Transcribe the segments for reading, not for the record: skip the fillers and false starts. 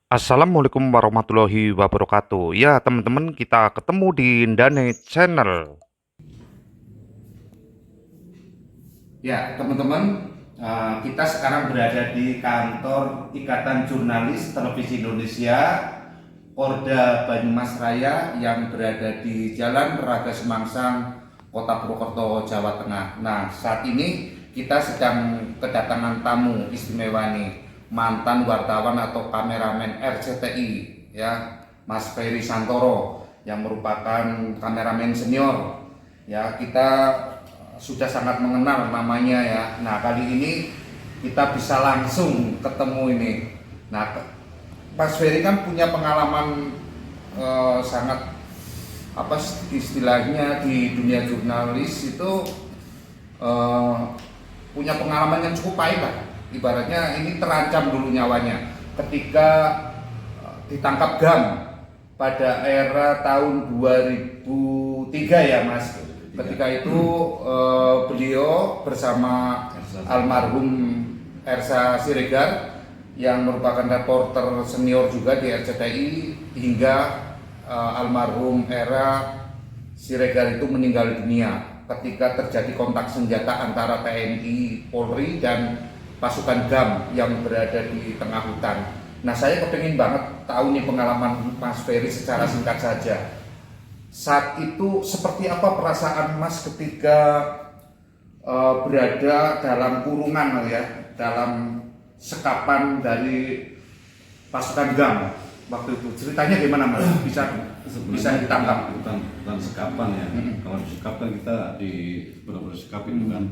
Assalamualaikum warahmatullahi wabarakatuh. Ya, teman-teman, kita ketemu di Ndane Channel. Ya, teman-teman, kita sekarang berada di kantor Ikatan Jurnalis Televisi Indonesia, Porda Banyumas Raya yang berada di Jalan Raga Semangsang, Kota Purwokerto, Jawa Tengah. Nah, saat ini kita sedang kedatangan tamu istimewa nih, mantan wartawan atau kameramen RCTI, ya, Mas Ferry Santoro, yang merupakan kameramen senior. Ya, kita sudah sangat mengenal namanya ya. Nah, kali ini kita bisa langsung ketemu ini. Nah, Mas Ferry kan punya pengalaman sangat apa istilahnya di dunia jurnalis itu, eh, punya pengalaman yang cukup pahit lah. Ibaratnya ini terancam dulu nyawanya ketika ditangkap GAM pada era tahun 2003 ya Mas. Ketika itu beliau bersama almarhum Ersa Siregar yang merupakan reporter senior juga di RCTI hingga almarhum Era Siregar itu meninggal dunia ketika terjadi kontak senjata antara TNI Polri dan pasukan GAM yang berada di tengah hutan. Nah, saya kepingin banget tahu nih pengalaman Mas Ferry secara singkat saja. Saat itu seperti apa perasaan Mas ketika berada dalam kurungan ya, dalam sekapan dari pasukan GAM waktu itu? Ceritanya gimana Mas? Bisa ditangkap? Bukan sekapan ya. Kalau di sekap kan kita di benar-benar sekap itu kan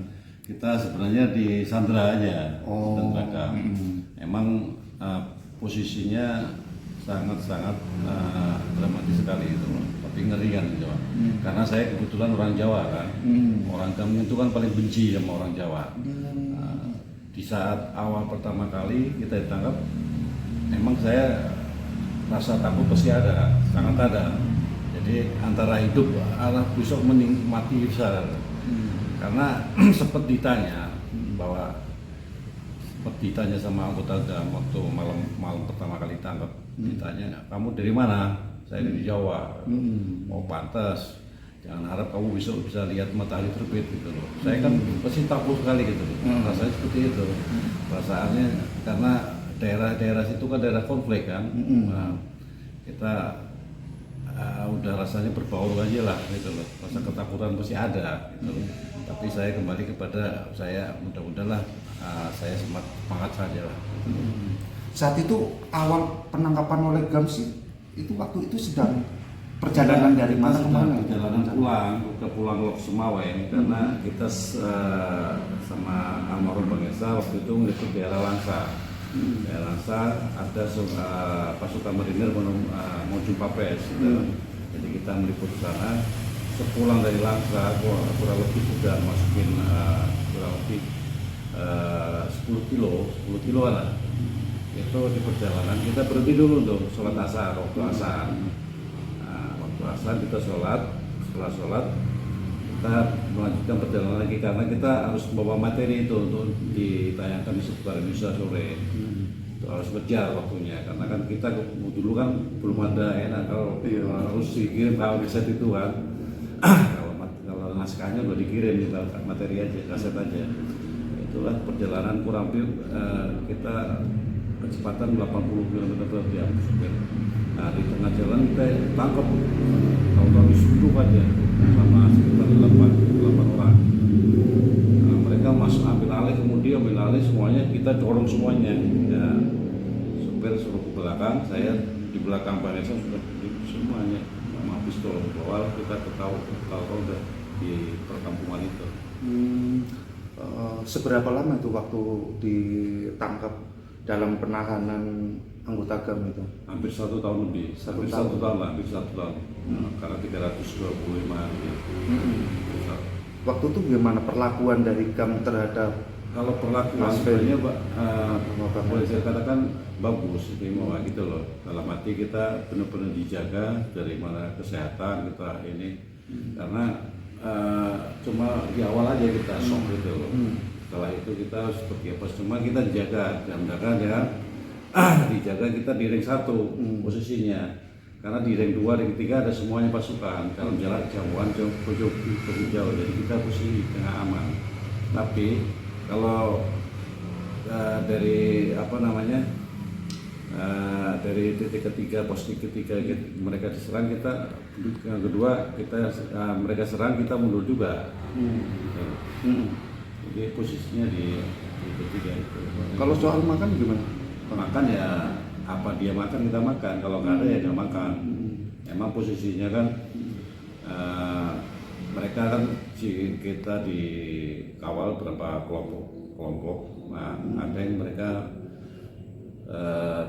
kita sebenarnya di Sandra aja. Sandra GAM. Emang posisinya sangat-sangat dramatis sekali itu, tapi ngeri kan Jawa. Karena saya kebetulan orang Jawa kan, orang kampung itu kan paling benci sama orang Jawa. Di saat awal pertama kali kita ditangkap, emang saya rasa takut pasti ada, sangat ada. Jadi antara hidup arah besok mending mati besar. Karena sempat ditanya bahwa ditanya sama anggota GAM waktu malam pertama kali tangkap, ditanya, kamu dari mana? Saya dari Jawa. Oh pantas, jangan harap kamu besok bisa lihat matahari terbit gitu loh. Saya kan pasti takut sekali gitu loh. Rasanya seperti itu. Perasaannya karena daerah-daerah situ kan daerah konflik kan. Nah, kita udah rasanya berbaur aja lah gitu loh. Rasa ketakutan pasti ada gitu loh. Tapi saya kembali kepada saya mudah-mudahan lah saya semangat saja lah. Saat itu awal penangkapan oleh GAM sih, itu waktu itu sedang perjalanan dari mana ke mana? Perjalanan pulang ke Sumaweng karena kita sama almarhum Bang Esa waktu itu meliput daerah Langsa. Daerah Langsa ada pasukan marinir mau jumpa pes. Jadi kita meliput ke sana. Sepulang dari Langsa kurang lebih sudah masukin kurang lebih 10 kilo lah. Itu di perjalanan kita berhenti dulu untuk sholat asar, waktu asar. Waktu asar kita sholat, setelah sholat kita melanjutkan perjalanan lagi karena kita harus membawa materi itu untuk ditayangkan di seputar Indonesia sore. Itu harus berjar waktunya karena kan kita dulu kan belum ada enak kalau harus dikirim kalau riset itu kan. kalau naskahnya udah dikirim, kita materi aja, kaset aja. Itulah perjalanan kurang lebih kita kecepatan 80 km per jam. Nah di tengah jalan kita tangkap tahu-tahu disuruh aja sama sekitar 8 orang. Nah, mereka masuk ambil alih semuanya, kita dorong semuanya. Ya, supir suruh ke belakang, saya di belakang Vanessa sudah semuanya sama pistol bawal, kita tahu udah di perkampungan itu. Seberapa lama itu waktu ditangkap dalam penahanan anggota GAM itu? Hampir 1 tahun lebih, hampir 1 tahun lah, hampir 1 tahun. Karena 325 hari. Waktu itu gimana perlakuan dari GAM terhadap Kalau perlakuan sebenarnya boleh saya katakan bagus, istimewa gitu loh. Dalam arti kita benar-benar dijaga dari mana kesehatan kita ini, karena cuma di awal aja kita shock gitu loh. Setelah itu kita seperti apa, cuma kita dijaga dan ya dijaga kita di ring 1 posisinya, karena di ring 2, ring 3 ada semuanya pasukan dalam jarak jauhan cukup jauh, jadi kita posisi tengah aman. Tapi kalau dari apa namanya dari titik ketiga, pos ketiga mereka diserang, kita yang kedua kita mereka serang, kita mundur juga. Jadi posisinya di ketiga itu. Kalau soal makan gimana? Makan ya apa dia makan kita makan, kalau nggak ada ya nggak makan. Emang posisinya kan mereka kan kita dikawal berapa kelompok. Nah, ada yang mereka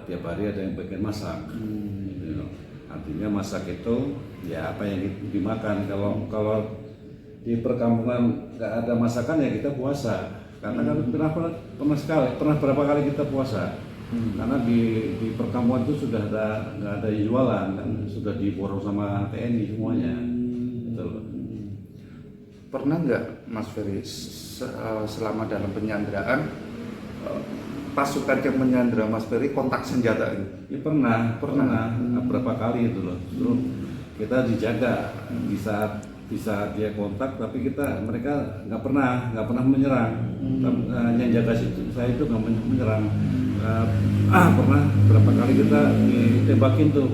tiap hari ada yang bagian masak. Gitu. Artinya masak itu ya apa yang dimakan. Kalau di perkampungan nggak ada masakan ya kita puasa. Karena kan pernah berapa kali kita puasa. Karena di perkampungan itu sudah nggak ada jualan, kan sudah diborong sama TNI semuanya. Betul. Pernah nggak Mas Ferry selama dalam penyanderaan pasukan yang menyandera Mas Ferry kontak senjata itu? Ya pernah. Berapa kali itu loh. Terus kita dijaga di saat dia kontak, tapi mereka nggak pernah menyerang. Yang jaga saya itu nggak menyerang. Pernah berapa kali kita ditembakin tuh,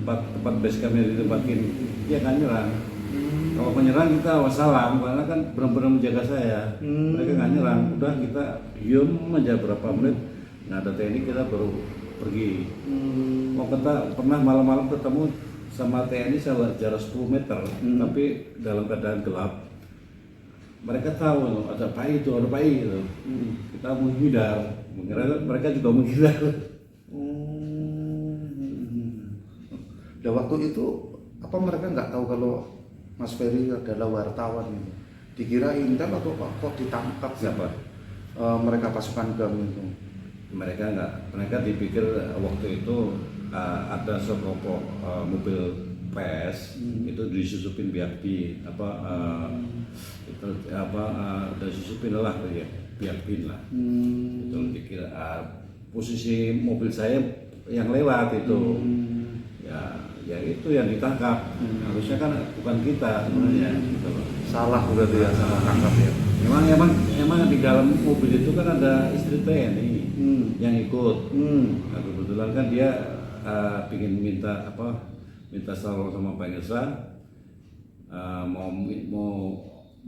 tempat base campnya ditembakin, dia nggak nyerang. Kalau menyerang kita wassalam, karena kan benar-benar menjaga saya. Mereka nggak nyerang, udah kita diem aja berapa menit, nggak ada TNI kita baru pergi. Kita pernah malam-malam ketemu sama TNI jarak 10 meter, tapi dalam keadaan gelap. Mereka tahu ada PAI itu, gitu. Kita menghindar, mereka juga menghindar. Dan waktu itu apa mereka nggak tahu kalau Mas Ferry adalah wartawan gitu? Dikira intel atau kok ditangkap? Siapa? Mereka pasukan GAM itu. Mereka dipikir waktu itu ada sekelompok mobil PS itu disusupin pihak udah susupin lah ya, pihak bin lah. Itu dikira posisi mobil saya yang lewat itu. Ya itu yang ditangkap. Harusnya kan bukan kita sebenarnya gitu loh. Salah berarti ya, salah tangkap ya. Emang di dalam mobil itu kan ada istri TNI yang ikut. Nah, kebetulan kan dia ingin minta tolong sama Pak Irsa, mau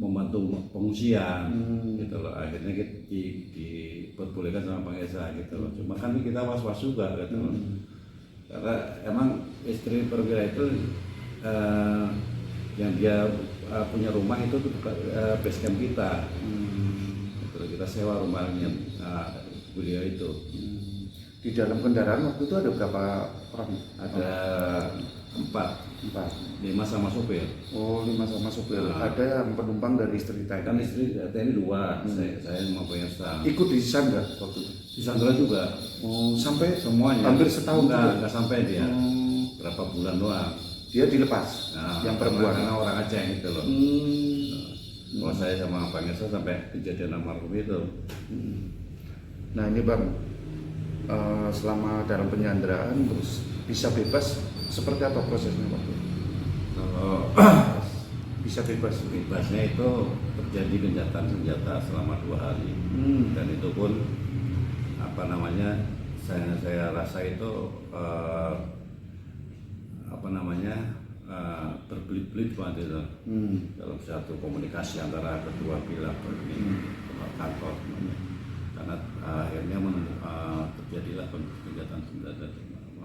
membantu pengungsian gitu loh. Akhirnya diperbolehkan sama Pak Irsa gitu loh. Cuma kan kita was-was juga gitu loh. Karena emang istri perwira itu yang dia punya rumah itu base camp kita. Gitu, kita sewa rumahnya beliau itu. Di dalam kendaraan waktu itu ada berapa orang? Ada 4, 5 sama sopir. Oh, 5 sama sopir. Ada yang penumpang dari istri TNI. Kan istri TNI 2, saya sama Pengesang. Ikut di Sandra waktu itu? Di Sandra juga. Oh, sampai semuanya. Hampir setahun juga? Nggak sampai dia. Berapa bulan doang. Dia dilepas? yang perempuan? Karena orang Aceh gitu loh. Kalau saya sama Pengesang sampai kejadian almarhum itu. Nah ini Bang, selama dalam penyanderaan terus bisa bebas, seperti apa prosesnya waktu itu? Kalau bisa bebasnya itu terjadi gencatan senjata selama 2 hari. Dan itu pun saya rasa itu berbelit-belit banget itu dalam satu komunikasi antara kedua pihak kantor semuanya. Karena akhirnya terjadilah kegiatan senjata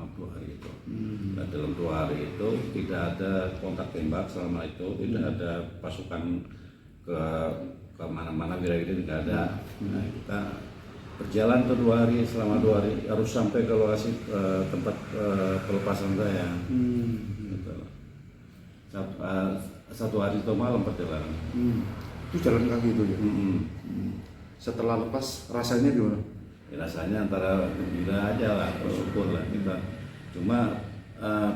2 hari itu. Dan dalam 2 hari itu tidak ada kontak tembak selama itu, tidak ada pasukan ke mana-mana, wilayah tidak ada. Nah, kita berjalan tuh 2 hari, selama 2 hari harus sampai ke lokasi tempat pelepasan saya. Gitu. 1 hari itu malam perjalanan. Itu jalan kaki itu ya? Setelah lepas rasanya gimana? Ya, rasanya antara gembira aja lah, bersyukur lah kita. Cuma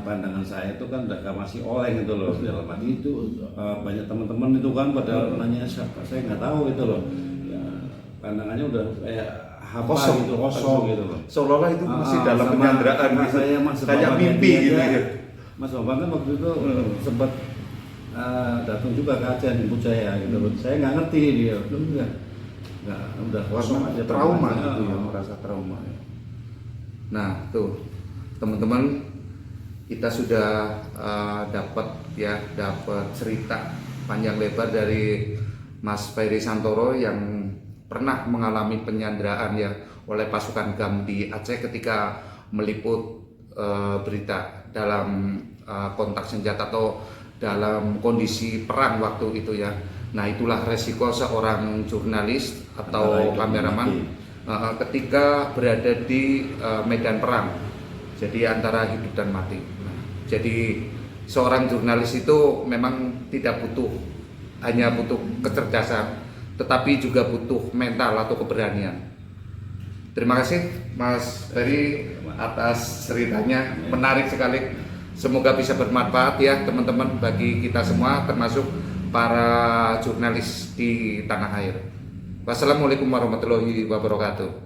pandangan saya itu kan udah masih oleng itu loh, dalam arti itu banyak teman-teman itu kan pada nanya siapa, saya nggak tahu itu loh. Ya, pandangannya udah kayak hampa Kosong. gitu, kosong gitu loh. Seolah-olah itu masih dalam Sama penyanderaan kakak gitu. saya Mas Kayak Bambang mimpi Hedi gitu aja. ya. Mas Bambang kan waktu itu sempat datang juga ke Aceh jemput saya gitu loh. Saya nggak ngerti dia, belum nggak udah kosong aja Trauma pikirannya. gitu ya, merasa trauma ya. Nah tuh teman-teman, kita sudah dapat cerita panjang lebar dari Mas Ferry Santoro yang pernah mengalami penyanderaan ya oleh pasukan GAM di Aceh ketika meliput berita dalam kontak senjata atau dalam kondisi perang waktu itu ya. Nah itulah resiko seorang jurnalis atau kameraman ketika berada di medan perang. Jadi antara hidup dan mati. Nah, jadi seorang jurnalis itu memang tidak hanya butuh kecerdasan, tetapi juga butuh mental atau keberanian. Terima kasih Mas Ferry atas ceritanya, menarik sekali. Semoga bisa bermanfaat ya teman-teman bagi kita semua, termasuk para jurnalis di tanah air. Wassalamualaikum warahmatullahi wabarakatuh.